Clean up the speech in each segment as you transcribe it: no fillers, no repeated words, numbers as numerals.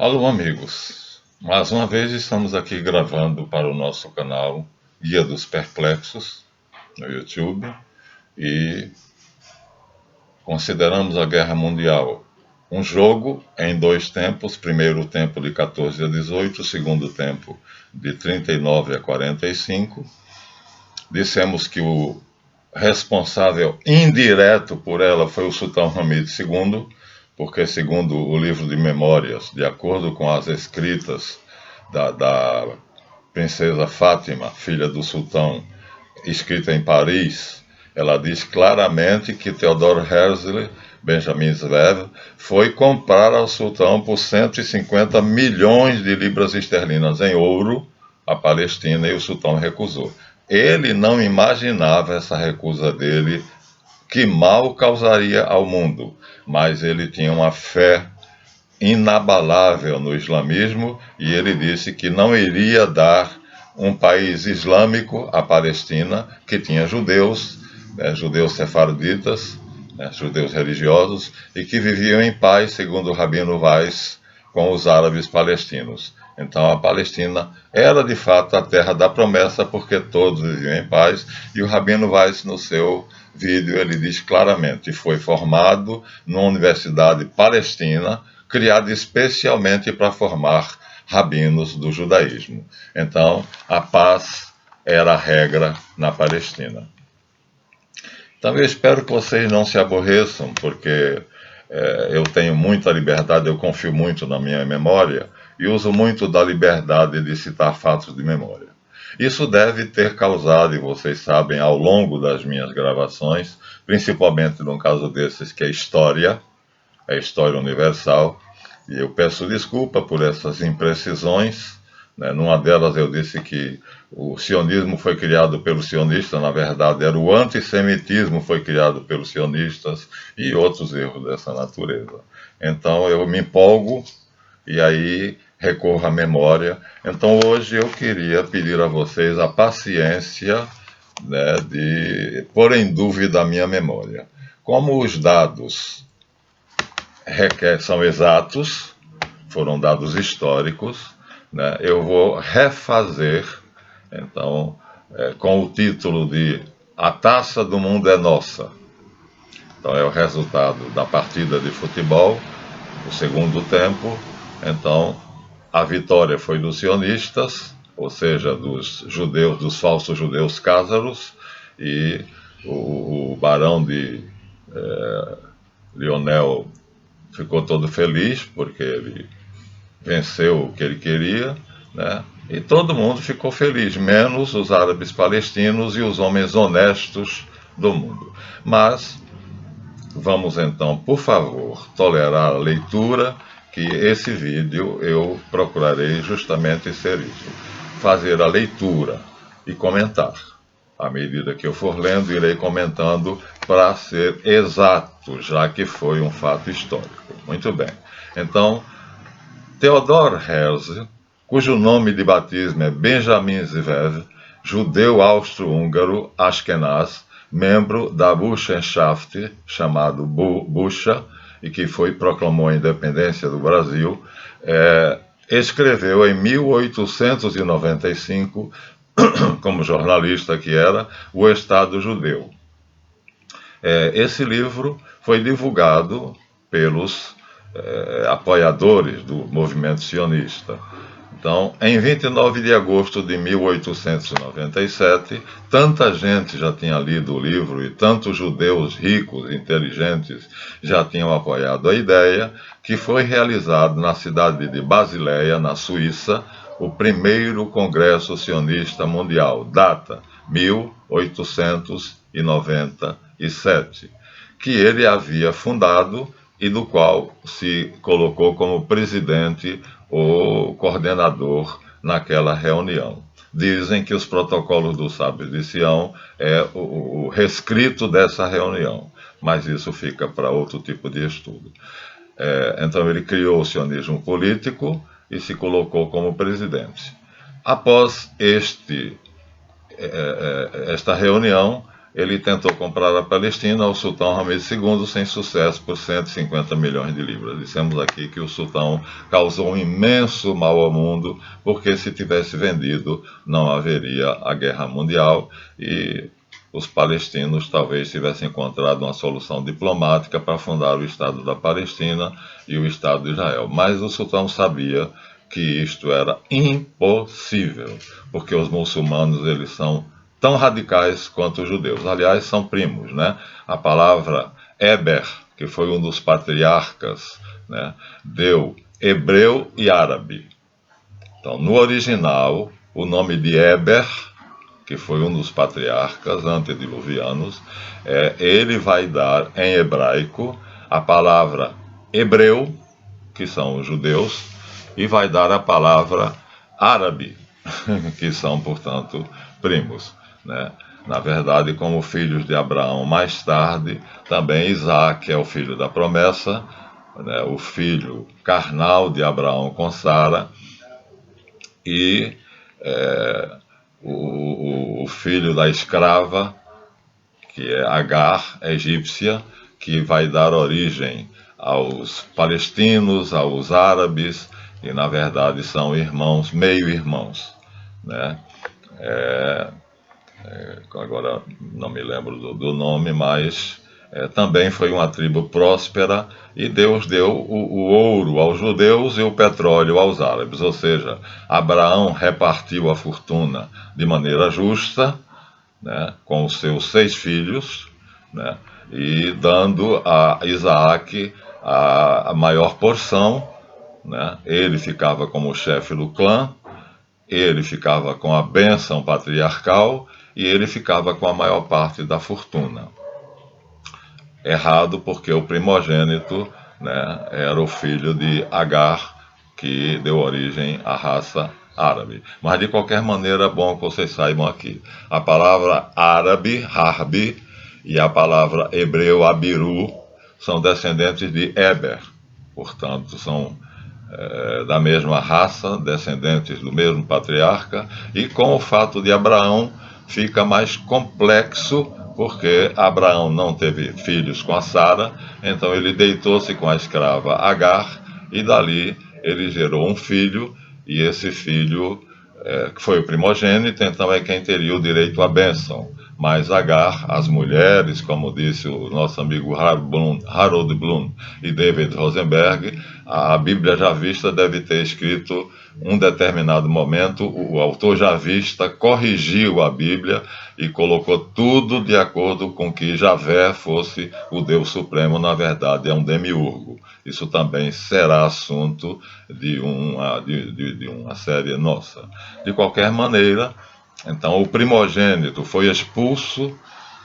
Alô, amigos! Mais uma vez estamos aqui gravando para o nosso canal Guia dos Perplexos no YouTube e consideramos a Guerra Mundial um jogo em dois tempos: primeiro tempo de 14 a 18, segundo tempo de 39 a 45. Dissemos que o responsável indireto por ela foi o Sultão Hamid II, porque, segundo o livro de memórias, de acordo com as escritas da princesa Fátima, filha do sultão, escrita em Paris, ela diz claramente que Theodor Herzl, Benjamin Zverev, foi comprar ao sultão por 150 milhões de libras esterlinas em ouro a Palestina, e o sultão recusou. Ele não imaginava essa recusa dele que mal causaria ao mundo, mas ele tinha uma fé inabalável no islamismo e ele disse que não iria dar um país islâmico à Palestina, que tinha judeus, judeus sefarditas, judeus religiosos, e que viviam em paz, segundo o Rabino Weiss, com os árabes palestinos. Então a Palestina era de fato a terra da promessa, porque todos viviam em paz, e o Rabino Weiss, no seu vídeo, ele diz claramente: foi formado numa universidade palestina, criada especialmente para formar rabinos do judaísmo. Então, a paz era a regra na Palestina. Então, eu espero que vocês não se aborreçam, porque eu tenho muita liberdade, eu confio muito na minha memória e uso muito da liberdade de citar fatos de memória. Isso deve ter causado, e vocês sabem, ao longo das minhas gravações, principalmente num caso desses que é história universal, e eu peço desculpa por essas imprecisões. Numa delas eu disse que o sionismo foi criado pelos sionistas, na verdade era o antissemitismo foi criado pelos sionistas, e outros erros dessa natureza. Então eu me empolgo e aí recorro à memória. Então hoje eu queria pedir a vocês a paciência, de pôr em dúvida a minha memória. Como os dados são exatos, foram dados históricos, eu vou refazer, então, com o título de A Taça do Mundo é Nossa. Então é o resultado da partida de futebol, o segundo tempo. Então a vitória foi dos sionistas, ou seja, dos judeus, dos falsos judeus cázaros, e o barão de Lionel ficou todo feliz porque ele venceu o que ele queria, e todo mundo ficou feliz, menos os árabes palestinos e os homens honestos do mundo. Mas vamos então, por favor, tolerar a leitura, que esse vídeo eu procurarei justamente ser isso: fazer a leitura e comentar. À medida que eu for lendo, irei comentando para ser exato, já que foi um fato histórico. Muito bem. Então, Theodor Herzl, cujo nome de batismo é Benjamin Zverev, judeu austro-húngaro Ashkenaz, membro da Burschenschaft, chamado Bucha, e que proclamou a independência do Brasil, escreveu em 1895, como jornalista que era, O Estado Judeu. Esse livro foi divulgado pelos apoiadores do movimento sionista. Então, em 29 de agosto de 1897, tanta gente já tinha lido o livro e tantos judeus ricos e inteligentes já tinham apoiado a ideia, que foi realizado na cidade de Basileia, na Suíça, o primeiro Congresso Sionista Mundial, data 1897, que ele havia fundado e do qual se colocou como presidente ou coordenador naquela reunião. Dizem que os protocolos dos sábios de Sião é o rescrito dessa reunião, mas isso fica para outro tipo de estudo. Então ele criou o sionismo político e se colocou como presidente. Após esta reunião, ele tentou comprar a Palestina ao sultão Hamid II sem sucesso por 150 milhões de libras. Dissemos aqui que o sultão causou um imenso mal ao mundo, porque se tivesse vendido não haveria a guerra mundial e os palestinos talvez tivessem encontrado uma solução diplomática para fundar o Estado da Palestina e o Estado de Israel. Mas o sultão sabia que isto era impossível, porque os muçulmanos eles são tão radicais quanto os judeus. Aliás, são primos, né? A palavra Eber, que foi um dos patriarcas, né, deu hebreu e árabe. Então, no original, o nome de Eber, que foi um dos patriarcas antediluvianos, ele vai dar em hebraico a palavra hebreu, que são os judeus, e vai dar a palavra árabe, que são, portanto, primos, né? Na verdade, como filhos de Abraão mais tarde, também Isaac é o filho da promessa, né? O filho carnal de Abraão com Sara, e o filho da escrava, que é Agar, egípcia, que vai dar origem aos palestinos, aos árabes, e na verdade são irmãos, meio-irmãos, né? Agora não me lembro do nome, mas também foi uma tribo próspera e Deus deu o ouro aos judeus e o petróleo aos árabes, ou seja, Abraão repartiu a fortuna de maneira justa, né, com os seus 6 filhos, né, e dando a Isaac a maior porção, né? Ele ficava como chefe do clã, ele ficava com a bênção patriarcal e ele ficava com a maior parte da fortuna. Errado, porque o primogênito, né, era o filho de Agar, que deu origem à raça árabe. Mas de qualquer maneira é bom que vocês saibam aqui. A palavra árabe, harbi, e a palavra hebreu, abiru, são descendentes de Eber. Portanto, são da mesma raça, descendentes do mesmo patriarca, e com o fato de Abraão fica mais complexo, porque Abraão não teve filhos com a Sara, então ele deitou-se com a escrava Agar, e dali ele gerou um filho, e esse filho, que foi o primogênito, então é quem teria o direito à bênção. Mas Agar, as mulheres, como disse o nosso amigo Harold Bloom e David Rosenberg, a Bíblia Javista deve ter escrito um determinado momento, o autor javista corrigiu a Bíblia e colocou tudo de acordo com que Javé fosse o Deus Supremo, na verdade é um demiurgo. Isso também será assunto de uma série nossa. De qualquer maneira, então o primogênito foi expulso,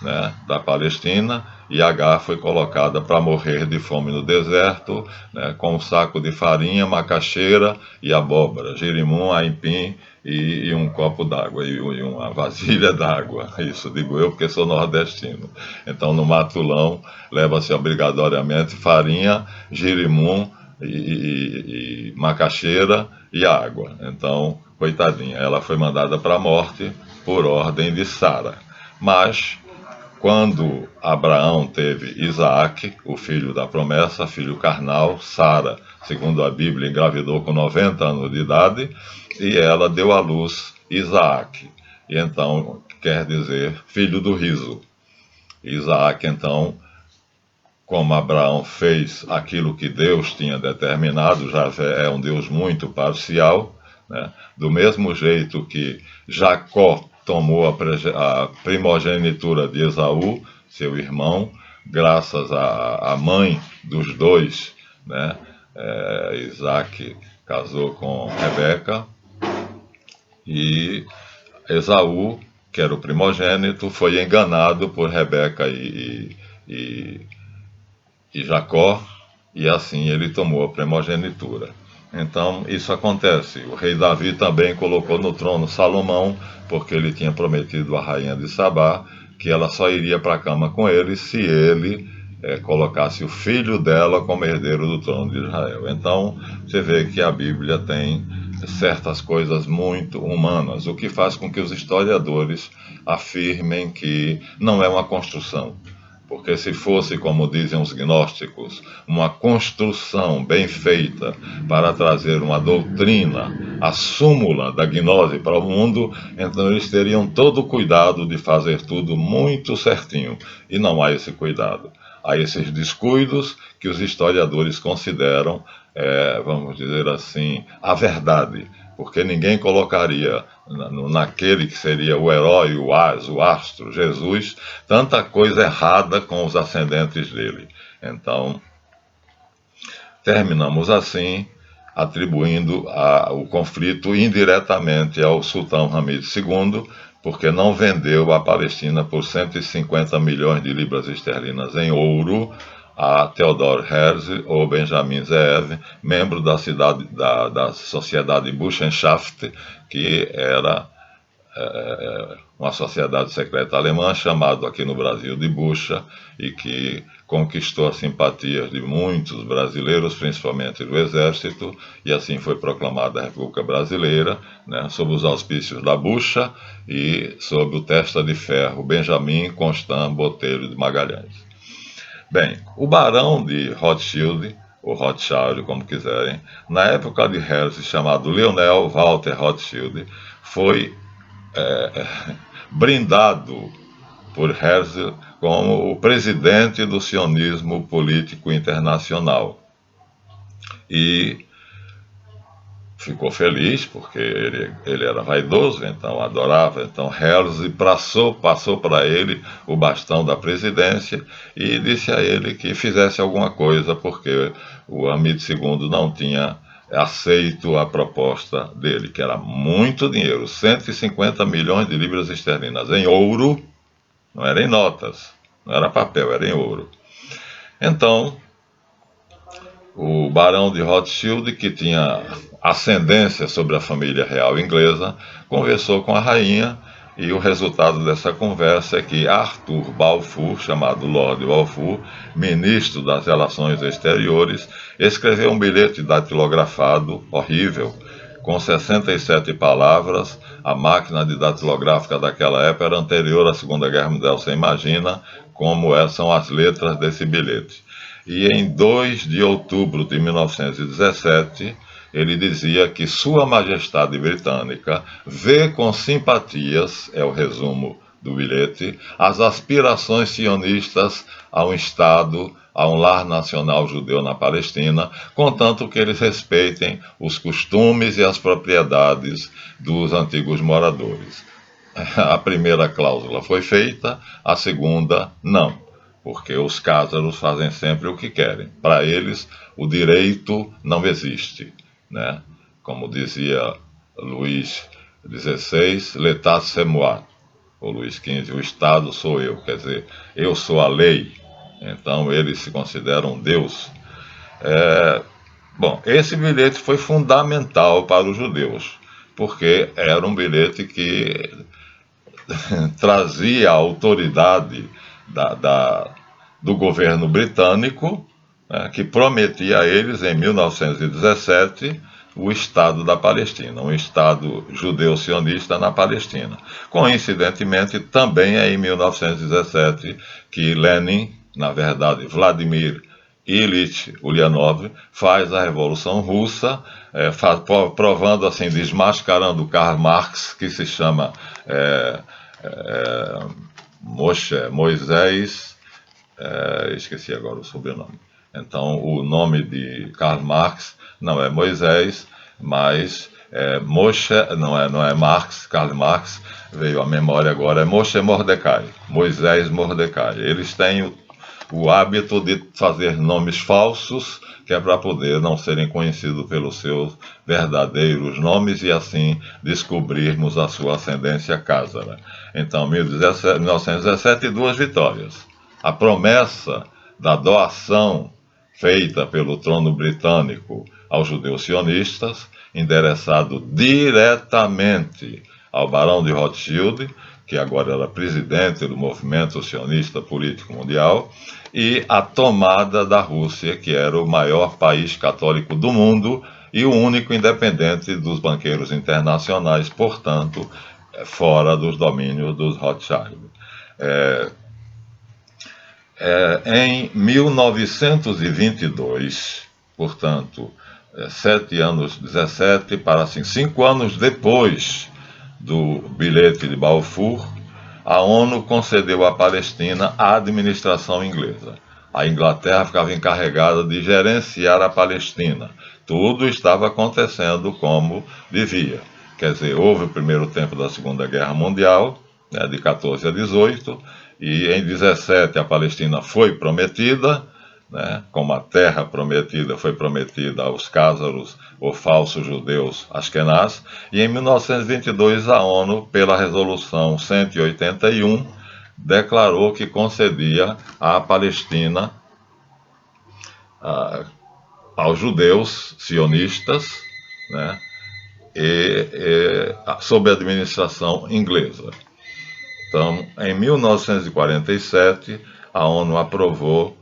né, da Palestina, e Agar foi colocada para morrer de fome no deserto, né, com um saco de farinha, macaxeira e abóbora, girimum, aipim e um copo d'água, e uma vasilha d'água. Isso digo eu porque sou nordestino. Então no matulão leva-se obrigatoriamente farinha, girimum e macaxeira e água. Então, coitadinha, ela foi mandada para a morte por ordem de Sara. Mas quando Abraão teve Isaac, o filho da promessa, filho carnal, Sara, segundo a Bíblia, engravidou com 90 anos de idade, e ela deu à luz Isaac. E então quer dizer filho do riso. Isaac, então, como Abraão fez aquilo que Deus tinha determinado, Javé é um Deus muito parcial, né? Do mesmo jeito que Jacó tomou a primogenitura de Esaú, seu irmão, graças à mãe dos dois, né? Isaac casou com Rebeca, e Esaú, que era o primogênito, foi enganado por Rebeca e Jacó, e assim ele tomou a primogenitura. Então isso acontece. O rei Davi também colocou no trono Salomão, porque ele tinha prometido à rainha de Sabá que ela só iria para a cama com ele se ele colocasse o filho dela como herdeiro do trono de Israel. Então você vê que a Bíblia tem certas coisas muito humanas, o que faz com que os historiadores afirmem que não é uma construção. Porque se fosse, como dizem os gnósticos, uma construção bem feita para trazer uma doutrina, a súmula da gnose para o mundo, então eles teriam todo o cuidado de fazer tudo muito certinho. E não há esse cuidado. Há esses descuidos que os historiadores consideram, vamos dizer assim, a verdade. Porque ninguém colocaria naquele que seria o herói, o astro, Jesus, tanta coisa errada com os ascendentes dele. Então, terminamos assim, atribuindo o conflito indiretamente ao sultão Hamid II, porque não vendeu a Palestina por 150 milhões de libras esterlinas em ouro a Theodor Herzl ou Benjamin Zeev, membro da sociedade Burschenschaft, que era uma sociedade secreta alemã, chamado aqui no Brasil de Bucha, e que conquistou as simpatias de muitos brasileiros, principalmente do Exército, e assim foi proclamada a República Brasileira, né, sob os auspícios da Bucha e sob o testa de ferro Benjamin Constant Botelho de Magalhães. Bem, o barão de Rothschild, ou Rothschild, como quiserem, na época de Herzl, chamado Lionel Walter Rothschild, foi brindado por Herzl como o presidente do sionismo político internacional. E ficou feliz, porque ele era vaidoso, então adorava. Então Herzl passou para ele o bastão da presidência e disse a ele que fizesse alguma coisa, porque o Hamid II não tinha aceito a proposta dele, que era muito dinheiro, 150 milhões de libras esterlinas em ouro, não era em notas, não era papel, era em ouro. Então, o barão de Rothschild, que tinha ascendência sobre a família real inglesa, conversou com a rainha, e o resultado dessa conversa é que Arthur Balfour, chamado Lord Balfour, ministro das Relações Exteriores, escreveu um bilhete datilografado, horrível, com 67 palavras. A máquina de datilográfica daquela época era anterior à Segunda Guerra Mundial, você imagina como são as letras desse bilhete. E em 2 de outubro de 1917, ele dizia que Sua Majestade Britânica vê com simpatias, é o resumo do bilhete, as aspirações sionistas a um Estado, a um lar nacional judeu na Palestina, contanto que eles respeitem os costumes e as propriedades dos antigos moradores. A primeira cláusula foi feita, a segunda não, porque os cázaros fazem sempre o que querem. Para eles, o direito não existe, né? Como dizia Luís XVI, l'état c'est moi, ou Luís XV, o Estado sou eu, quer dizer, eu sou a lei. Então eles se consideram Deus. Bom, esse bilhete foi fundamental para os judeus, porque era um bilhete que trazia a autoridade do governo britânico, né, que prometia a eles, em 1917, o Estado da Palestina, um Estado judeu-sionista na Palestina. Coincidentemente, também é em 1917 que Lenin, na verdade Vladimir Ilyich Ulyanov, faz a Revolução Russa, provando assim, desmascarando Karl Marx, que se chama Moisés, esqueci agora o sobrenome. Então, o nome de Karl Marx não é Moisés, mas Moshe, não é Marx, Karl Marx, veio à memória agora, é Moshe Mordecai, Moisés Mordecai. Eles têm o hábito de fazer nomes falsos, que é para poder não serem conhecidos pelos seus verdadeiros nomes e assim descobrirmos a sua ascendência cázara. Então, 1917, 2 vitórias. A promessa da doação feita pelo trono britânico aos judeus sionistas, endereçado diretamente ao barão de Rothschild, que agora era presidente do movimento sionista político mundial, e a tomada da Rússia, que era o maior país católico do mundo e o único independente dos banqueiros internacionais, portanto, fora dos domínios dos Rothschild. Em 1922, portanto, 5 anos depois do bilhete de Balfour, a ONU concedeu à Palestina a administração inglesa. A Inglaterra ficava encarregada de gerenciar a Palestina. Tudo estava acontecendo como devia. Quer dizer, houve o primeiro tempo da Segunda Guerra Mundial, né, de 14 a 18, e em 17 a Palestina foi prometida, né, como a terra prometida foi prometida aos cázaros ou falsos judeus askenaz, e em 1922 a ONU, pela resolução 181, declarou que concedia à Palestina, aos judeus sionistas, né, sob a administração inglesa. Então, em 1947, a ONU aprovou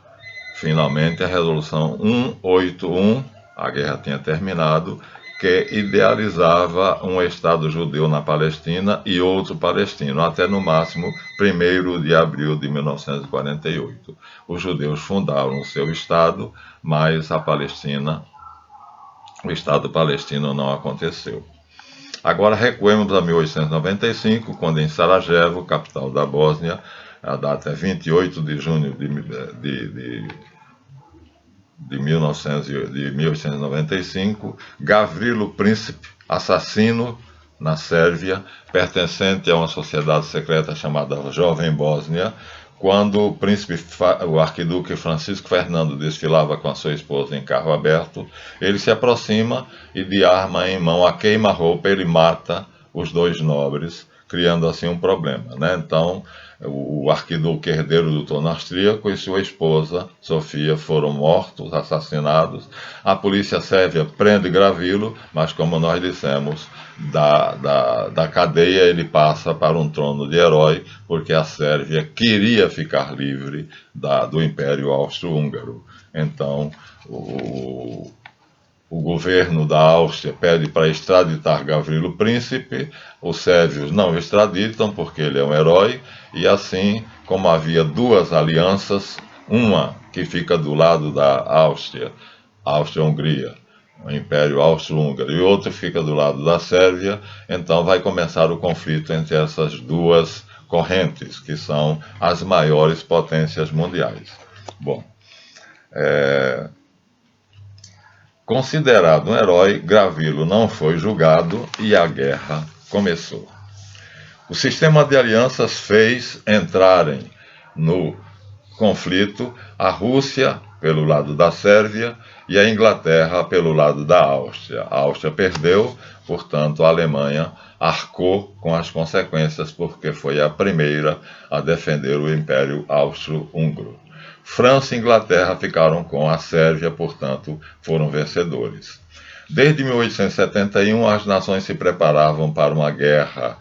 finalmente a resolução 181, a guerra tinha terminado, que idealizava um Estado judeu na Palestina e outro palestino, até no máximo 1º de abril de 1948. Os judeus fundaram o seu Estado, mas a Palestina, o Estado palestino não aconteceu. Agora recuemos a 1895, quando em Sarajevo, capital da Bósnia, a data é 28 de junho de 1895, Gavrilo Princip, assassino na Sérvia, pertencente a uma sociedade secreta chamada Jovem Bósnia, quando o arquiduque Francisco Fernando desfilava com a sua esposa em carro aberto, ele se aproxima e de arma em mão, a queima-roupa, ele mata os dois nobres, criando assim um problema, né? Então, o arquiduque herdeiro do trono austríaco e sua esposa, Sofia, foram mortos, assassinados. A polícia sérvia prende Gavrilo, mas como nós dissemos, da cadeia ele passa para um trono de herói, porque a Sérvia queria ficar livre do Império Austro-Húngaro. Então, o governo da Áustria pede para extraditar Gavrilo Príncipe, os sérvios não extraditam porque ele é um herói, e assim, como havia duas alianças, uma que fica do lado da Áustria, Áustria-Hungria, o Império Austro-Húngaro, e outra fica do lado da Sérvia, então vai começar o conflito entre essas duas correntes, que são as maiores potências mundiais. Bom, considerado um herói, Gavrilo não foi julgado e a guerra começou. O sistema de alianças fez entrarem no conflito a Rússia pelo lado da Sérvia e a Inglaterra pelo lado da Áustria. A Áustria perdeu, portanto a Alemanha arcou com as consequências porque foi a primeira a defender o Império Austro-Húngaro. França e Inglaterra ficaram com a Sérvia, portanto, foram vencedores. Desde 1871, as nações se preparavam para uma guerra,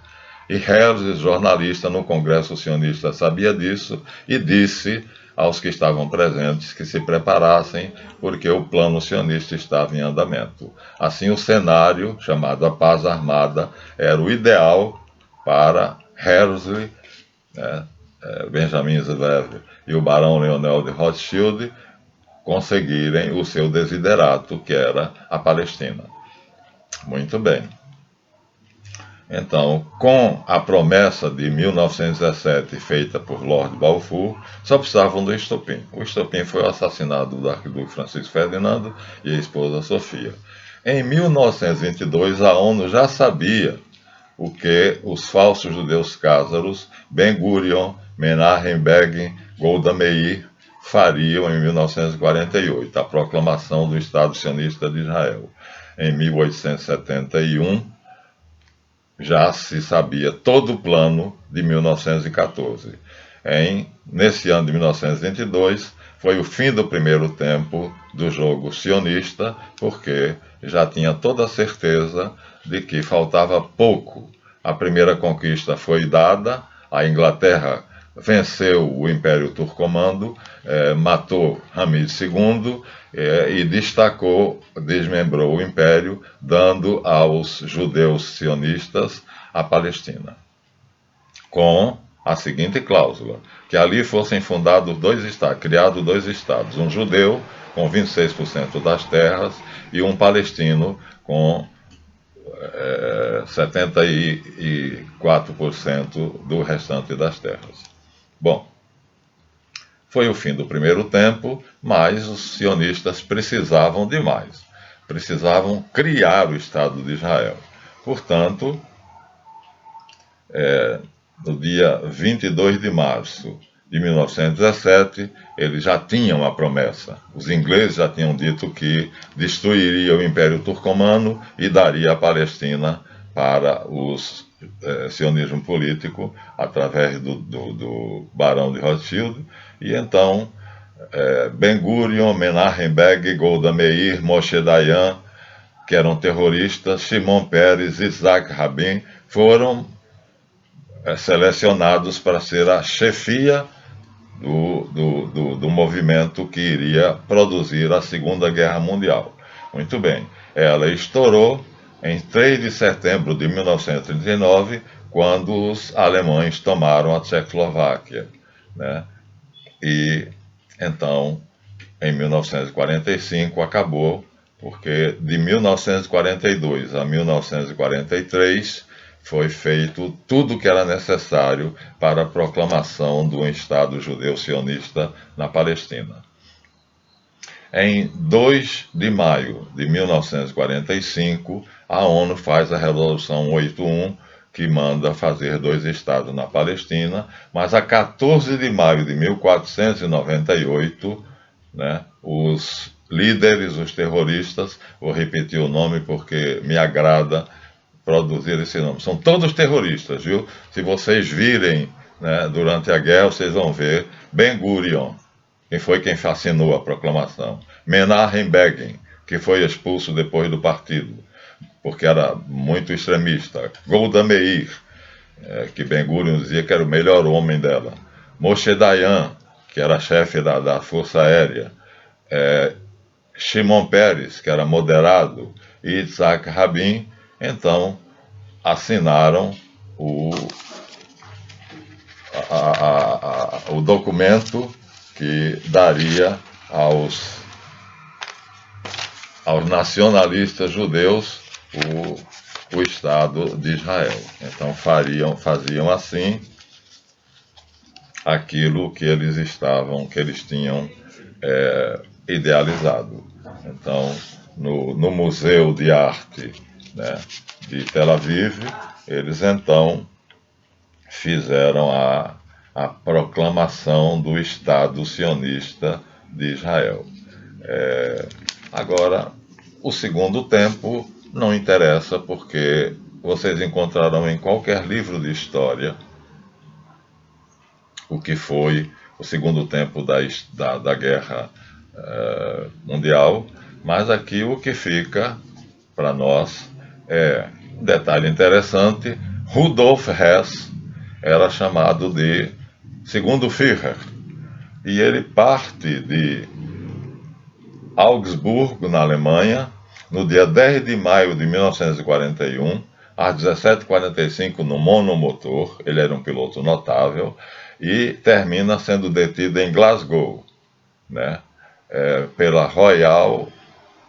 e Herzl, jornalista no Congresso Sionista, sabia disso e disse aos que estavam presentes que se preparassem, porque o plano sionista estava em andamento. Assim, o cenário, chamado a Paz Armada, era o ideal para Herzl, Benjamin Zverev e o barão Leonel de Rothschild conseguirem o seu desiderato, que era a Palestina. Muito bem. Então, com a promessa de 1917 feita por Lord Balfour, só precisavam do estopim. O estopim foi o assassinato do arquiduque Francisco Ferdinando e a esposa Sofia. Em 1922, a ONU já sabia o que os falsos judeus cázaros, Ben-Gurion, Menachem Begin, Golda Meir, fariam em 1948, a proclamação do Estado sionista de Israel. Em 1871, já se sabia todo o plano de 1914. Nesse ano de 1922, foi o fim do primeiro tempo do jogo sionista, porque já tinha toda a certeza de que faltava pouco. A primeira conquista foi dada, a Inglaterra venceu o Império Turcomano, matou Hamid II e desmembrou o Império, dando aos judeus sionistas a Palestina, com a seguinte cláusula: que ali fossem fundados criados dois estados, um judeu com 26% das terras e um palestino com 74% do restante das terras. Bom, foi o fim do primeiro tempo, mas os sionistas precisavam de mais. Precisavam criar o Estado de Israel. Portanto, no dia 22 de março de 1917, eles já tinham a promessa. Os ingleses já tinham dito que destruiria o Império Turcomano e daria a Palestina para o sionismo político através do Barão de Rothschild. E então Ben-Gurion, Menachem Begin, Golda Meir, Moshe Dayan, que eram terroristas, Shimon Peres, Isaac Rabin, foram selecionados para ser a chefia do movimento que iria produzir a Segunda Guerra Mundial. Muito bem, ela estourou em 3 de setembro de 1939, quando os alemães tomaram a Tchecoslováquia, né? E então, em 1945, acabou, porque de 1942 a 1943 foi feito tudo o que era necessário para a proclamação do Estado judeu sionista na Palestina. Em 2 de maio de 1945, a ONU faz a Resolução 81, que manda fazer 2 estados na Palestina, mas a 14 de maio de 1498, né, os líderes, os terroristas, vou repetir o nome porque me agrada produzir esse nome, são todos terroristas, viu? Se vocês virem, né, durante a guerra, vocês vão ver Ben-Gurion, quem foi quem assinou a proclamação, Menachem Begin, que foi expulso depois do partido, porque era muito extremista, Golda Meir, que Ben-Gurion dizia que era o melhor homem dela, Moshe Dayan, que era chefe da Força Aérea, Shimon Peres, que era moderado, e Isaac Rabin, então assinaram o documento que daria aos nacionalistas judeus o Estado de Israel. Então faziam assim aquilo que eles tinham idealizado. Então, no Museu de Arte, né, de Tel Aviv, eles então fizeram a proclamação do Estado sionista de Israel. Agora, o segundo tempo não interessa, porque vocês encontrarão em qualquer livro de história o que foi o segundo tempo da Guerra Mundial, mas aqui o que fica para nós um detalhe interessante: Rudolf Hess era chamado de Segundo Führer, e ele parte de Augsburgo, na Alemanha, no dia 10 de maio de 1941, às 17h45, no monomotor. Ele era um piloto notável, e termina sendo detido em Glasgow, né, pela Royal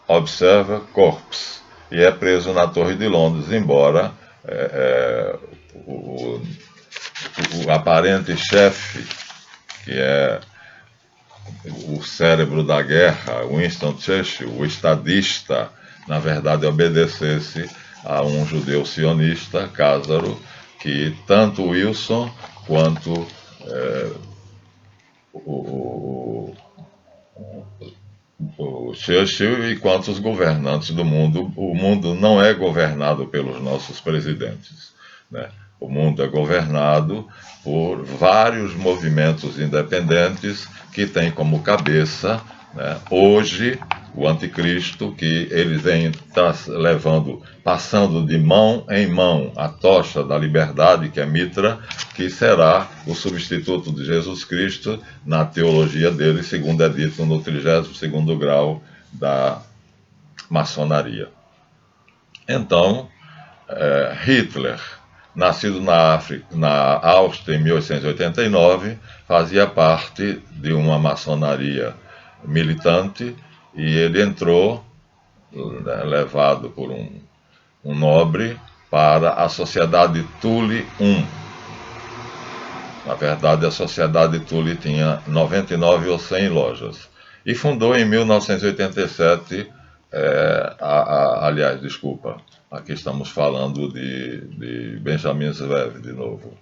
Observer Corps, e é preso na Torre de Londres, embora o aparente chefe, que é o cérebro da guerra, Winston Churchill, o estadista, na verdade obedecesse a um judeu sionista, Cásaro, que tanto Wilson quanto o Churchill e quanto os governantes do mundo. O mundo não é governado pelos nossos presidentes, né? O mundo é governado por vários movimentos independentes que têm como cabeça, né, hoje, o anticristo, que ele vem passando de mão em mão a tocha da liberdade, que é Mitra, que será o substituto de Jesus Cristo na teologia dele, segundo é dito no 32º grau da maçonaria. Então, Hitler, nascido na Áustria em 1889, fazia parte de uma maçonaria militante e ele entrou, levado por um nobre, para a Sociedade Thule I. Na verdade, a Sociedade Thule tinha 99 ou 100 lojas. E fundou em 1987, aliás, desculpa, aqui estamos falando de Benjamin Zvev de novo.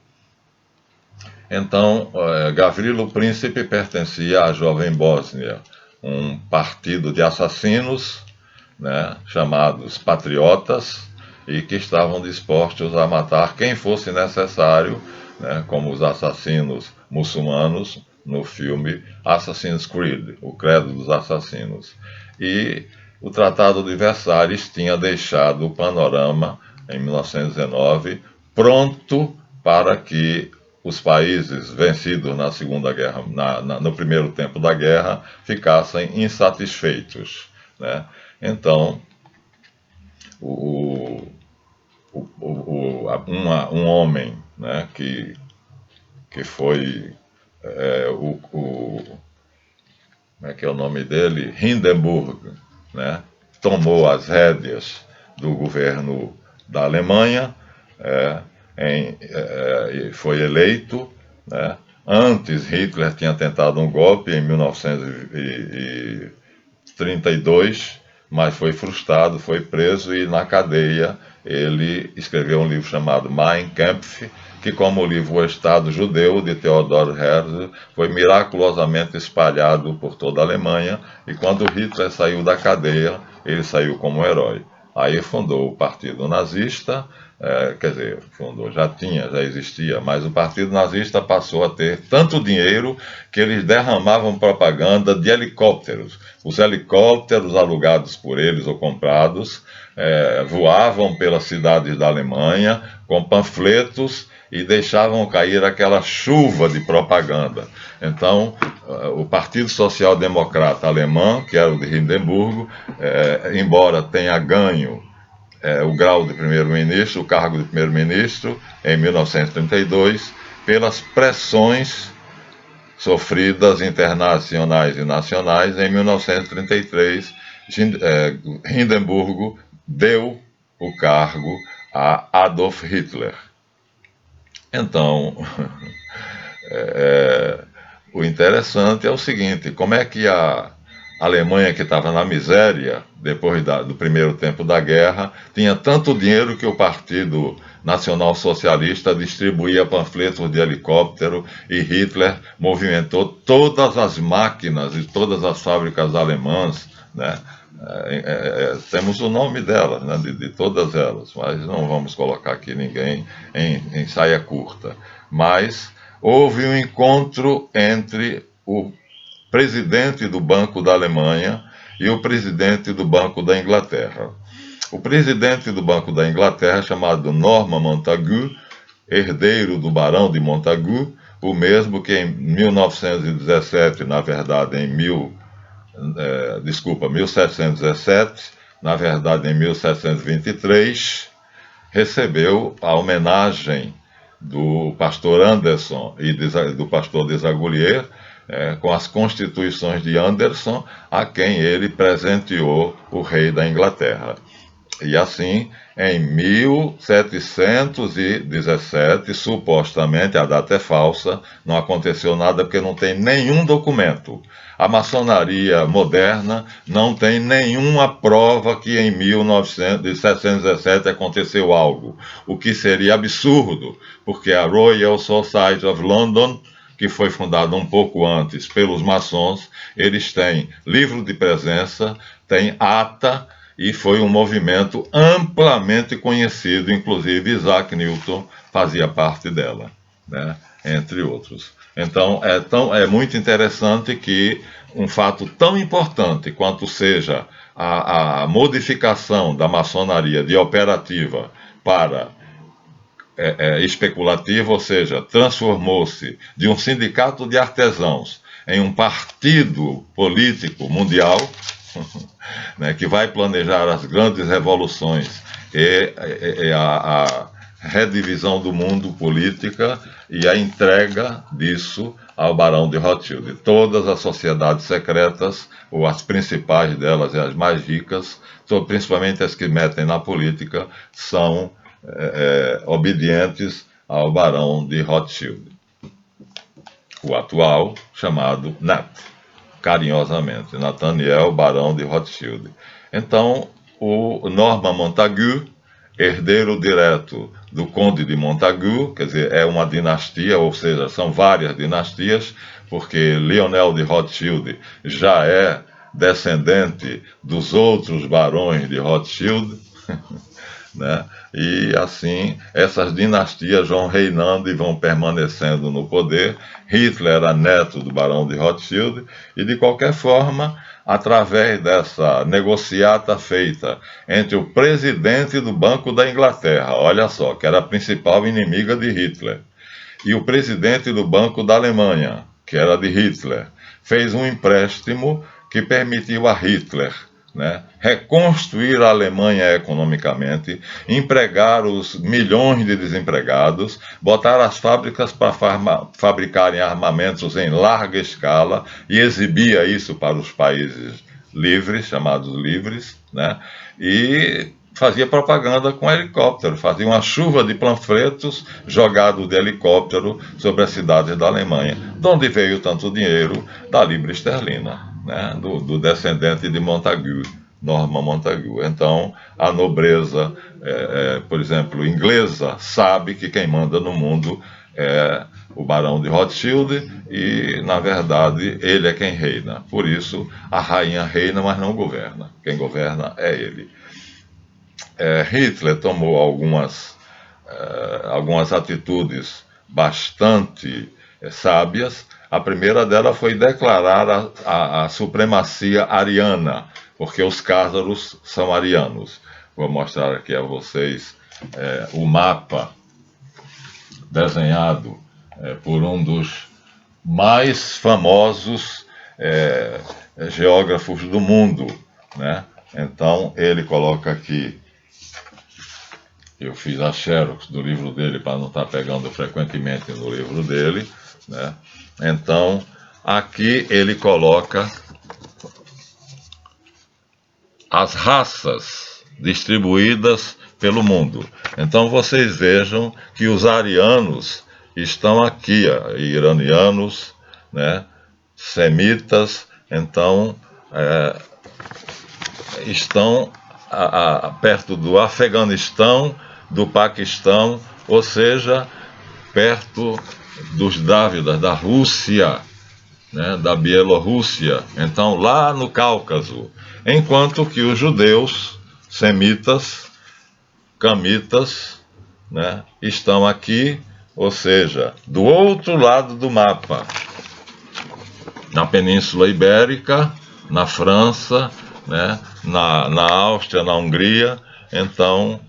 Então, Gavrilo Príncipe pertencia à Jovem Bósnia, um partido de assassinos, né, chamados patriotas, e que estavam dispostos a matar quem fosse necessário, né, como os assassinos muçulmanos no filme Assassin's Creed, o Credo dos Assassinos. E o Tratado de Versalhes tinha deixado o panorama, em 1919, pronto para que os países vencidos na Segunda Guerra, no primeiro tempo da guerra, ficassem insatisfeitos, né? Então, um homem, né, que foi como é que é o nome dele? Hindenburg, né, tomou as rédeas do governo da Alemanha, e foi eleito, né? Antes, Hitler tinha tentado um golpe em 1932, mas foi frustrado, foi preso e na cadeia ele escreveu um livro chamado Mein Kampf, que, como o livro O Estado Judeu, de Theodor Herzl, foi miraculosamente espalhado por toda a Alemanha, e quando Hitler saiu da cadeia, ele saiu como herói. Aí fundou o Partido Nazista, já existia, mas o Partido Nazista passou a ter tanto dinheiro que eles derramavam propaganda de helicópteros. Os helicópteros alugados por eles ou comprados voavam pelas cidades da Alemanha com panfletos e deixavam cair aquela chuva de propaganda. Então, o Partido Social Democrata Alemão, que era o de Hindenburgo, embora tenha ganho o grau de primeiro-ministro, o cargo de primeiro-ministro, em 1932, pelas pressões sofridas internacionais e nacionais. Em 1933, Hindenburgo deu o cargo a Adolf Hitler. Então, o interessante é o seguinte: como é que a Alemanha, que estava na miséria depois do primeiro tempo da guerra, tinha tanto dinheiro que o Partido Nacional Socialista distribuía panfletos de helicóptero e Hitler movimentou todas as máquinas e todas as fábricas alemãs, né? Temos o nome delas, né, de todas elas, mas não vamos colocar aqui ninguém em saia curta. Mas houve um encontro entre o presidente do Banco da Alemanha e o presidente do Banco da Inglaterra. O presidente do Banco da Inglaterra, chamado Norman Montagu, herdeiro do Barão de Montagu, o mesmo que em 1917, na verdade em 1717, na verdade em 1723, recebeu a homenagem do pastor Anderson e do pastor Desaguliers, com as constituições de Anderson, a quem ele presenteou o rei da Inglaterra. E assim, em 1717, supostamente, a data é falsa, não aconteceu nada porque não tem nenhum documento. A maçonaria moderna não tem nenhuma prova que em 1717 aconteceu algo, o que seria absurdo, porque a Royal Society of London, que foi fundada um pouco antes pelos maçons, eles têm livro de presença, têm ata, e foi um movimento amplamente conhecido, inclusive Isaac Newton fazia parte dela. né, entre outros. Então, é muito interessante que um fato tão importante quanto seja a modificação da maçonaria de operativa para especulativa, ou seja, transformou-se de um sindicato de artesãos em um partido político mundial, né, que vai planejar as grandes revoluções e a redivisão do mundo política e a entrega disso ao Barão de Rothschild. Todas as sociedades secretas, ou as principais delas e as mais ricas, principalmente as que metem na política, são obedientes ao Barão de Rothschild, o atual chamado Nat, carinhosamente, Nathaniel Barão de Rothschild. Então, o Norman Montagu, herdeiro direto do Conde de Montagu, quer dizer, é uma dinastia, ou seja, são várias dinastias, porque Lionel de Rothschild já é descendente dos outros barões de Rothschild, né? E assim essas dinastias vão reinando e vão permanecendo no poder. Hitler era neto do Barão de Rothschild e, de qualquer forma, através dessa negociata feita entre o presidente do Banco da Inglaterra, olha só, que era a principal inimiga de Hitler, e o presidente do Banco da Alemanha, que era de Hitler, fez um empréstimo que permitiu a Hitler, né, reconstruir a Alemanha economicamente, empregar os milhões de desempregados, botar as fábricas para fabricarem armamentos em larga escala e exibia isso para os países livres, chamados livres, né, e fazia propaganda com helicóptero, fazia uma chuva de panfletos jogados de helicóptero sobre as cidades da Alemanha, de onde veio tanto dinheiro da libra esterlina, né, do descendente de Montagu, Norman Montagu. Então, a nobreza, por exemplo, inglesa, sabe que quem manda no mundo é o Barão de Rothschild e, na verdade, ele é quem reina. Por isso, a rainha reina, mas não governa. Quem governa é ele. Hitler tomou algumas atitudes bastante sábias. A primeira dela foi declarar a supremacia ariana, porque os cázaros são arianos. Vou mostrar aqui a vocês o mapa desenhado por um dos mais famosos geógrafos do mundo, né? Então, ele coloca aqui, eu fiz a xerox do livro dele para não estar pegando frequentemente no livro dele, né? Então, aqui ele coloca as raças distribuídas pelo mundo. Então, vocês vejam que os arianos estão aqui, iranianos, né? Semitas, então, estão perto do Afeganistão, do Paquistão, ou seja, perto dos Drávidas, da Rússia, né, da Bielorrússia, então lá no Cáucaso, enquanto que os judeus, semitas, camitas, né, estão aqui, ou seja, do outro lado do mapa, na Península Ibérica, na França, né, na Áustria, na Hungria. Então,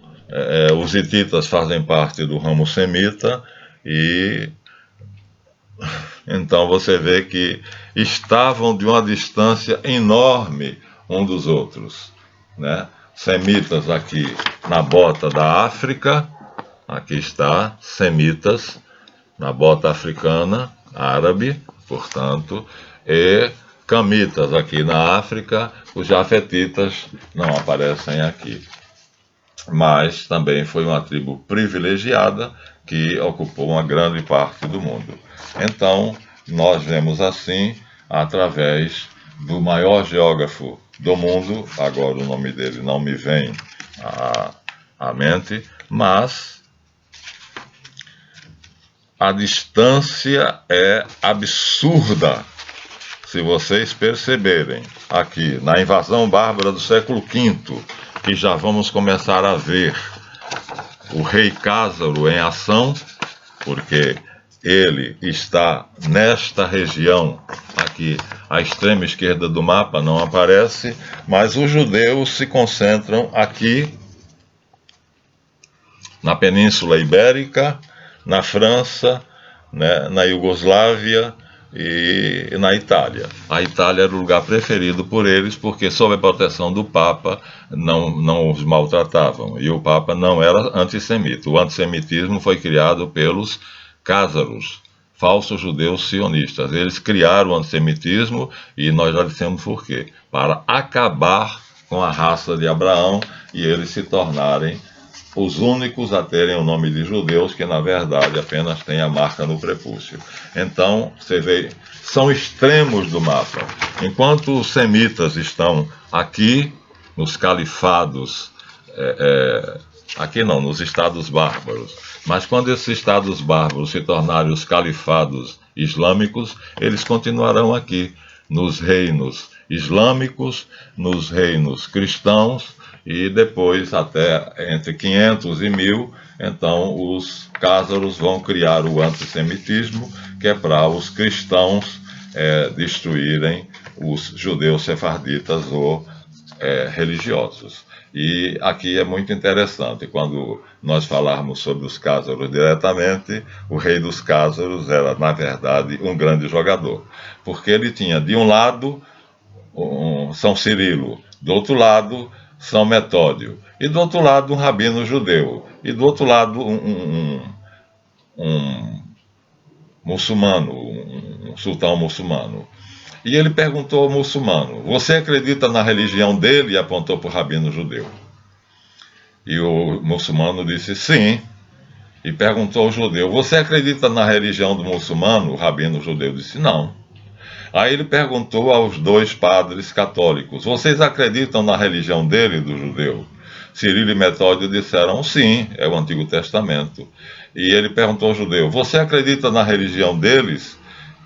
os hititas fazem parte do ramo semita e então você vê que estavam de uma distância enorme um dos outros, né? Semitas aqui na bota da África, aqui está, semitas na bota africana, árabe, portanto, e camitas aqui na África. Os jafetitas não aparecem aqui, mas também foi uma tribo privilegiada que ocupou uma grande parte do mundo. Então, nós vemos assim, através do maior geógrafo do mundo, agora o nome dele não me vem à mente, mas a distância é absurda. Se vocês perceberem aqui, na invasão bárbara do século V, que já vamos começar a ver o rei Cásaro em ação, porque ele está nesta região aqui, à extrema esquerda do mapa, não aparece, mas os judeus se concentram aqui na Península Ibérica, na França, né, na Iugoslávia e na Itália. A Itália era o lugar preferido por eles, porque sob a proteção do Papa não os maltratavam, e o Papa não era antissemita. O antissemitismo foi criado pelos cázaros, falsos judeus sionistas. Eles criaram o antissemitismo, e nós já dissemos por quê. Para acabar com a raça de Abraão e eles se tornarem os únicos a terem o nome de judeus, que na verdade apenas tem a marca no prepúcio. Então, você vê, são extremos do mapa. Enquanto os semitas estão aqui, nos califados, aqui não, nos estados bárbaros, mas quando esses estados bárbaros se tornarem os califados islâmicos, eles continuarão aqui, nos reinos islâmicos, nos reinos cristãos, e depois, até entre 500 e 1000, então os cázaros vão criar o antissemitismo, que é para os cristãos destruírem os judeus sefarditas ou religiosos. E aqui é muito interessante, quando nós falarmos sobre os cázaros diretamente, o rei dos cázaros era, na verdade, um grande jogador, porque ele tinha, de um lado, São Cirilo, do outro lado, São Metódio, e do outro lado um rabino judeu, e do outro lado um muçulmano, um sultão muçulmano. E ele perguntou ao muçulmano: você acredita na religião dele? E apontou para o rabino judeu. E o muçulmano disse sim. E perguntou ao judeu: você acredita na religião do muçulmano? O rabino judeu disse não. Aí ele perguntou aos dois padres católicos: vocês acreditam na religião dele, do judeu? Cirilo e Metódio disseram sim, é o Antigo Testamento. E ele perguntou ao judeu: você acredita na religião deles?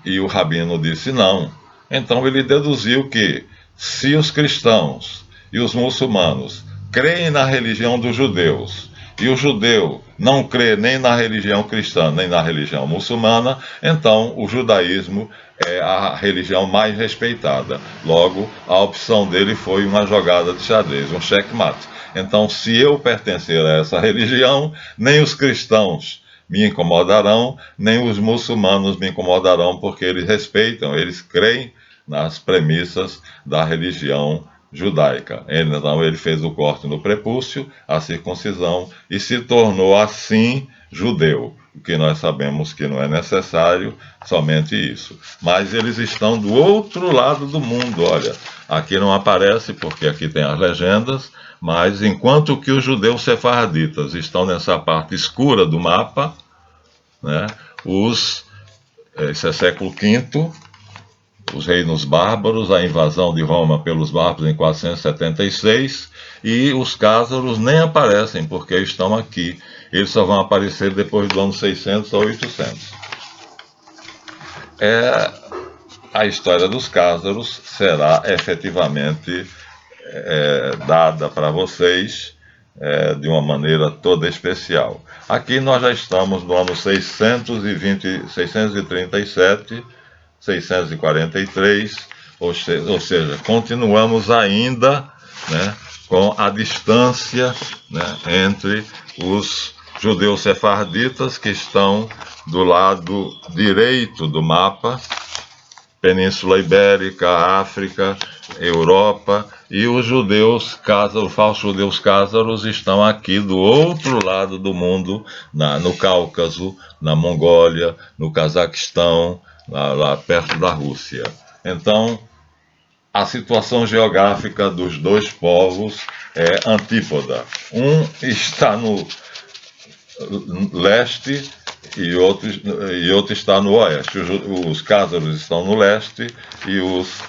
E o rabino disse não. Então ele deduziu que, se os cristãos e os muçulmanos creem na religião dos judeus, e o judeu não crê nem na religião cristã, nem na religião muçulmana, então o judaísmo é a religião mais respeitada. Logo, a opção dele foi uma jogada de xadrez, um checkmate. Então, se eu pertencer a essa religião, nem os cristãos me incomodarão, nem os muçulmanos me incomodarão, porque eles respeitam, eles creem nas premissas da religião judaica. Então ele fez o corte no prepúcio, a circuncisão, e se tornou assim judeu, o que nós sabemos que não é necessário, somente isso. Mas eles estão do outro lado do mundo, olha, aqui não aparece porque aqui tem as legendas, mas enquanto que os judeus sefarditas estão nessa parte escura do mapa, né, esse é século V, os reinos bárbaros, a invasão de Roma pelos bárbaros em 476, e os cázaros nem aparecem porque estão aqui. Eles só vão aparecer depois do ano 600 ou 800. A história dos cázaros será efetivamente dada para vocês de uma maneira toda especial. Aqui nós já estamos no ano 637, 643, ou seja, continuamos ainda, né, com a distância, né, entre os judeus sefarditas, que estão do lado direito do mapa, Península Ibérica, África, Europa, e os judeus cázaros, falsos judeus cázaros, estão aqui do outro lado do mundo, no Cáucaso, na Mongólia, no Cazaquistão, lá perto da Rússia. Então, a situação geográfica dos dois povos é antípoda. Um está no leste e outro está no oeste. Os cázaros estão no leste e os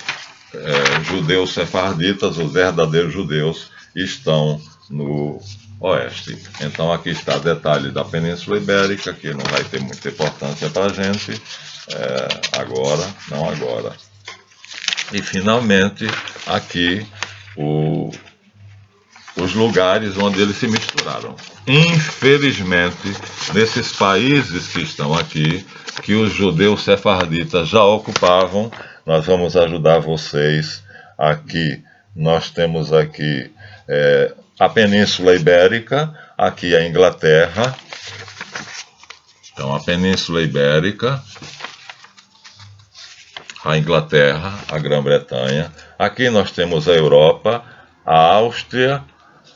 judeus sefarditas, os verdadeiros judeus, estão no oeste. Então aqui está detalhe da Península Ibérica, que não vai ter muita importância para a gente agora, não agora. E finalmente aqui os os lugares onde eles se misturaram. Infelizmente, nesses países que estão aqui, que os judeus sefarditas já ocupavam, nós vamos ajudar vocês aqui. Nós temos aqui a Península Ibérica, aqui a Inglaterra. Então, a Península Ibérica, a Inglaterra, a Grã-Bretanha. Aqui nós temos a Europa, a Áustria,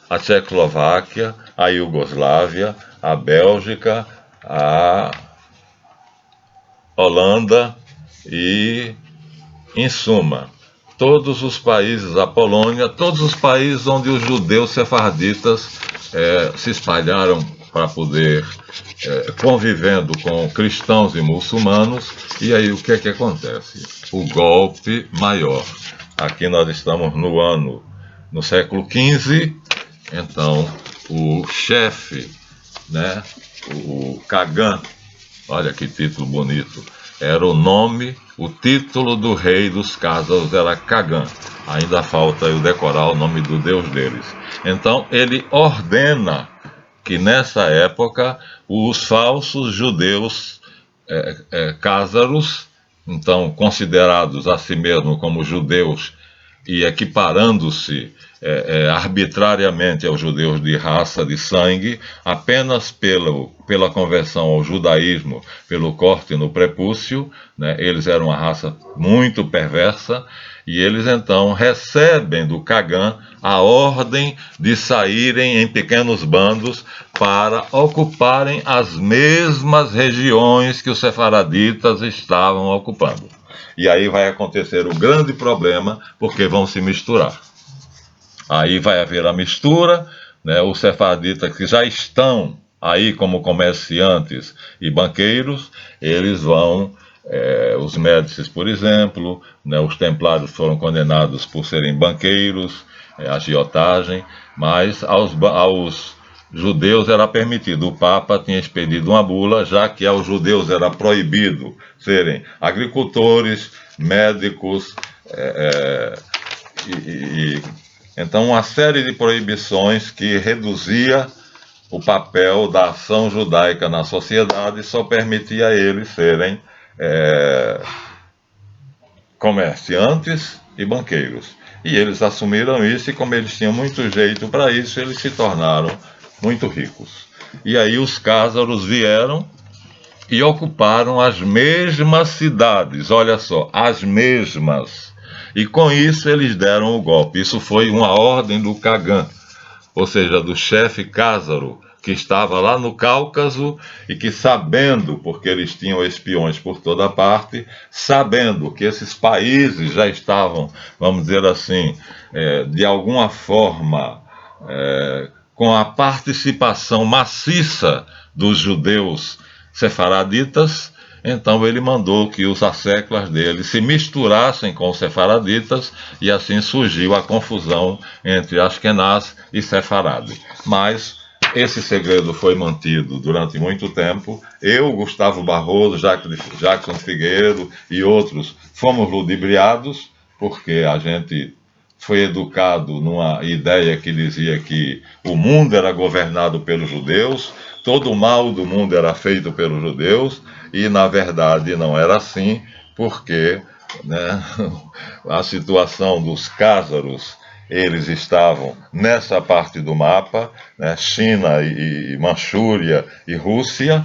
a Tchecoslováquia, a Iugoslávia, a Bélgica, a Holanda e, em suma, todos os países, a Polônia, todos os países onde os judeus sefarditas se espalharam para poder convivendo com cristãos e muçulmanos. E aí o que é que acontece? O golpe maior. Aqui nós estamos no século XV, então o chefe, né, o Kagan, olha que título bonito, era o título do rei dos cázaros era Kagan. Ainda falta eu decorar o nome do deus deles. Então ele ordena que nessa época os falsos judeus cázaros, então considerados a si mesmos como judeus e equiparando-se arbitrariamente aos judeus de raça, de sangue, apenas pela conversão ao judaísmo, pelo corte no prepúcio, né? Eles eram uma raça muito perversa, e eles então recebem do Kagan a ordem de saírem em pequenos bandos para ocuparem as mesmas regiões que os sefaraditas estavam ocupando. E aí vai acontecer o grande problema, porque vão se misturar. Aí vai haver a mistura, né? Os sefarditas que já estão aí como comerciantes e banqueiros, eles vão, os Médicis, por exemplo, né? Os templários foram condenados por serem banqueiros, agiotagem, mas aos judeus era permitido. O Papa tinha expedido uma bula, já que aos judeus era proibido serem agricultores, médicos, então uma série de proibições que reduzia o papel da ação judaica na sociedade e só permitia a eles serem comerciantes e banqueiros. E eles assumiram isso, e como eles tinham muito jeito para isso, eles se tornaram muito ricos. E aí os cázaros vieram e ocuparam as mesmas cidades, olha só, as mesmas. E com isso eles deram o golpe. Isso foi uma ordem do Kagan, ou seja, do chefe cázaro, que estava lá no Cáucaso e que, sabendo, porque eles tinham espiões por toda parte, sabendo que esses países já estavam, vamos dizer assim, de alguma forma, com a participação maciça dos judeus sefaraditas, então ele mandou que os asseclas dele se misturassem com os sefaraditas, e assim surgiu a confusão entre Ashkenaz e Sefarade. Mas esse segredo foi mantido durante muito tempo. Eu, Gustavo Barroso, Jackson Figueiredo e outros fomos ludibriados, porque a gente foi educado numa ideia que dizia que o mundo era governado pelos judeus, todo o mal do mundo era feito pelos judeus, e na verdade não era assim, porque, né, a situação dos cázaros, eles estavam nessa parte do mapa, né, China e Manchúria e Rússia,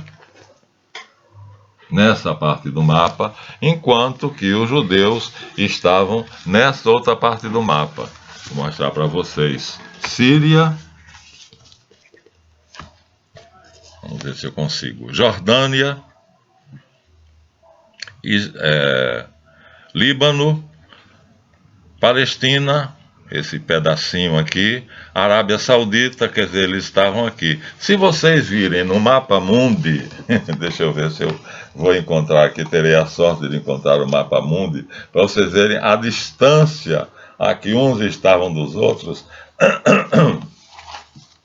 nessa parte do mapa, enquanto que os judeus estavam nessa outra parte do mapa. Vou mostrar para vocês. Síria, vamos ver se eu consigo. Jordânia, Líbano, Palestina, esse pedacinho aqui, Arábia Saudita, quer dizer, eles estavam aqui. Se vocês virem no mapa mundi, deixa eu ver se eu vou encontrar aqui, terei a sorte de encontrar o mapa mundi, para vocês verem a distância a que uns estavam dos outros.